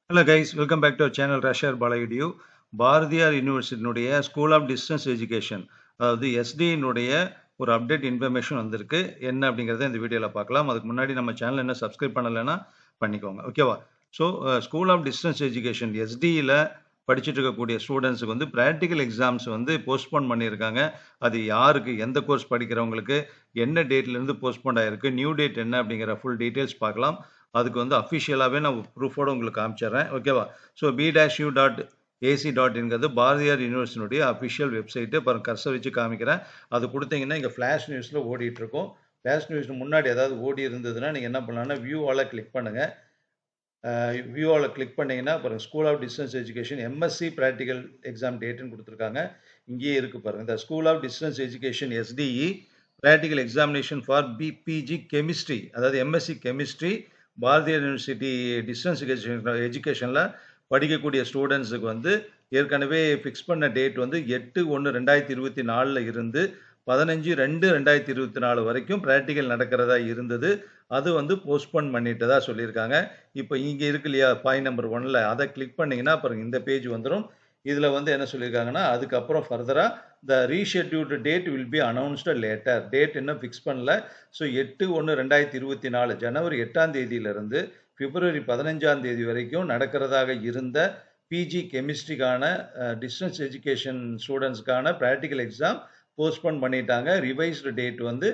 Hello guys, welcome back to our channel ரஷர் பாலகிடியூ. பாரதியார் யூனிவர்சிட்டியினுடைய ஸ்கூல் ஆஃப் டிஸ்டன்ஸ் எஜுகேஷன், அதாவது எஸ்டியினுடைய ஒரு அப்டேட் இன்ஃபர்மேஷன் வந்திருக்கு. என்ன அப்படிங்கிறத இந்த வீடியோவில் பார்க்கலாம். அதுக்கு முன்னாடி நம்ம சேனல் என்ன சப்ஸ்கிரைப் பண்ணலைன்னா பண்ணிக்கோங்க, ஓகேவா? So school of distance education எஸ்டியில் படிச்சுட்டு இருக்கக்கூடிய ஸ்டூடெண்ட்ஸுக்கு வந்து ப்ராக்டிக்கல் எக்ஸாம்ஸ் வந்து போஸ்ட்போன் பண்ணியிருக்காங்க. அது யாருக்கு, எந்த கோர்ஸ் படிக்கிறவங்களுக்கு, என்ன டேட்லேருந்து போஸ்ட்போன் ஆகிருக்கு, நியூ டேட் என்ன அப்படிங்கிற ஃபுல் டீட்டெயில்ஸ் பார்க்கலாம். அதுக்கு வந்து அஃபிஷியலாகவே நான் ப்ரூஃபோடு உங்களுக்கு காமிச்சிடுறேன், ஓகேவா? ஸோ b-u.ac.in பாரதியார் யூனிவர்சிட்டியுடைய அஃபிஷியல் வெப்சைட்டு. பாருங்கள், கர்சர் வச்சு காமிக்கிறேன். அது கொடுத்தீங்கன்னா இங்கே ஃப்ளாஷ் நியூஸில் ஓடிட்டுருக்கும். ஃப்ளாஷ் நியூஸ் முன்னாடி ஏதாவது ஓடி இருந்ததுன்னா நீங்கள் என்ன பண்ணலாம்னா வியூவால் கிளிக் பண்ணுங்கள். வியூவால் கிளிக் பண்ணிங்கன்னா பாருங்கள், school of distance education MSc practical exam டேட்டுன்னு கொடுத்துருக்காங்க. இங்கேயே இருக்குது பாருங்கள், இந்த school of distance education SDE practical examination for PPG chemistry, அதாவது MSc chemistry Bharathiar university distance எஜுகேஷனில் படிக்கக்கூடிய ஸ்டூடெண்ட்ஸுக்கு வந்து ஏற்கனவே ஃபிக்ஸ் பண்ண டேட் வந்து 8/1/2024 இருந்து 15/2/2024 வரைக்கும் ப்ராக்டிக்கல் நடக்கிறதா இருந்தது. அது வந்து போஸ்ட்போன் பண்ணிட்டதா சொல்லியிருக்காங்க. இப்போ இங்கே இருக்கு இல்லையா, பாயிண்ட் நம்பர் 1ல் அதை கிளிக் பண்ணிங்கன்னா அப்புறம் இந்த பேஜ் வந்துடும். இதில் வந்து என்ன சொல்லியிருக்காங்கன்னா, அதுக்கப்புறம் ஃபர்தராக the rescheduled date will be announced later. Date இன்னும் ஃபிக்ஸ் பண்ணல. ஸோ 8/1/2024 ஜனவரி 8ஆம் தேதியிலிருந்து பிப்ரவரி 15ஆம் தேதி வரைக்கும் நடக்கிறதாக இருந்த பிஜி கெமிஸ்ட்ரிக்கான டிஸ்டன்ஸ் எஜுகேஷன் ஸ்டூடெண்ட்ஸ்க்கான ப்ராக்டிக்கல் எக்ஸாம் போஸ்ட்போன் பண்ணிட்டாங்க. ரிவைஸ்டு டேட் வந்து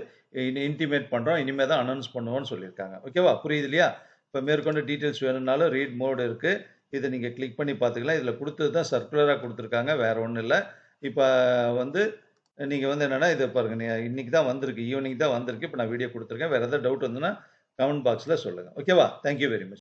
இன்டிமேட் பண்ணுறோம், இனிமேல் தான் அனௌன்ஸ் பண்ணுவோம்னு சொல்லியிருக்காங்க, ஓகேவா? புரியுது இல்லையா? இப்போ மேற்கொண்டு டீட்டெயில்ஸ் வேணும்னாலும் ரீட் மோடு இருக்குது, இதை நீங்கள் கிளிக் பண்ணி பார்த்துக்கலாம். இதில் கொடுத்தது தான் சர்க்குலராக கொடுத்துருக்காங்க, வேறு ஒன்றும் இல்லை. இப்போ வந்து நீங்கள் வந்து என்னென்னா இதை பாருங்கள், இன்றைக்கி தான் வந்திருக்கு, ஈவினிங் தான் வந்திருக்கு. இப்போ நான் வீடியோ கொடுத்துருக்கேன். வேறு எதாவது டவுட் வந்துன்னா கமெண்ட் பாக்ஸில் சொல்லுங்கள், ஓகேவா? Thank you very much.